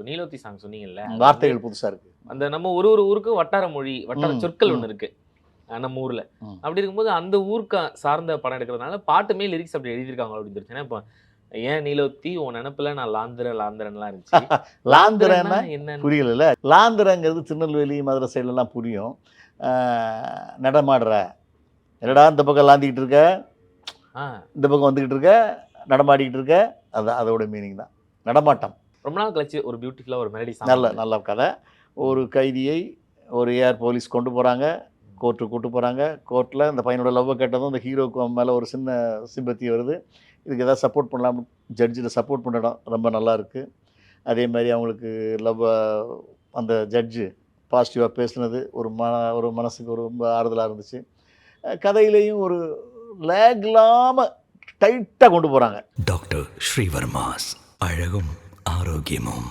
இப்போ நீலோத்தி சாங் சொன்னீங்கல்ல, வார்த்தைகள் புதுசா இருக்கு. அந்த நம்ம ஒரு ஒரு ஊருக்கும் வட்டார மொழி, வட்டார சொற்கள் ஒண்ணு இருக்கு நம்ம ஊர்ல. அப்படி இருக்கும்போது அந்த ஊருக்கு சார்ந்த படம் எடுக்கிறதுனால பாட்டுமே லிரிக்ஸ் அப்படி எழுதியிருக்காங்க அப்படின்னு தெரிஞ்சு. ஏன்னா இப்போ ஏன் நீலோத்தி உன் நினப்புல நான் லாந்திரன்லாம் இருந்துச்சு. லாந்திரன்னா என்னன்னு புரியல. லாந்திரங்கிறது திருநெல்வேலி மதுரை சைட்லலாம் புரியும். நடமாடுற என்னடா இந்த பக்கம் லாந்திக்கிட்டு இருக்க, இந்த பக்கம் வந்துக்கிட்டு இருக்க, நடமாடிக்கிட்டு இருக்க, அதான் அதோட மீனிங் தான் நடமாட்டம். ரொம்ப நாள் கழிச்சு ஒரு பியூட்டிஃபுல்லாக ஒரு மெலடி நல்ல கதை. ஒரு கைதியை ஒரு ஏர் போலீஸ் கொண்டு போகிறாங்க, கோர்ட்டுக்கு கூட்டு போகிறாங்க. கோர்ட்டில் இந்த பையனோட லவ்வை கேட்டதும் இந்த ஹீரோக்கு அவன் மேலே ஒரு சின்ன சிம்பத்தி வருது. இதுக்கு எதாவது சப்போர்ட் பண்ணலாம், ஜட்ஜில் சப்போர்ட் பண்ண இடம் ரொம்ப நல்லா இருக்குது. அதே மாதிரி அவங்களுக்கு அந்த ஜட்ஜு பாசிட்டிவாக பேசுனது ஒரு மனசுக்கு ரொம்ப ஆறுதலாக இருந்துச்சு. கதையிலையும் ஒரு லேக் இல்லாமல் டைட்டாக கொண்டு போகிறாங்க. டாக்டர் ஸ்ரீவர்மாஸ், அழகும் ஆரோக்கியமும்.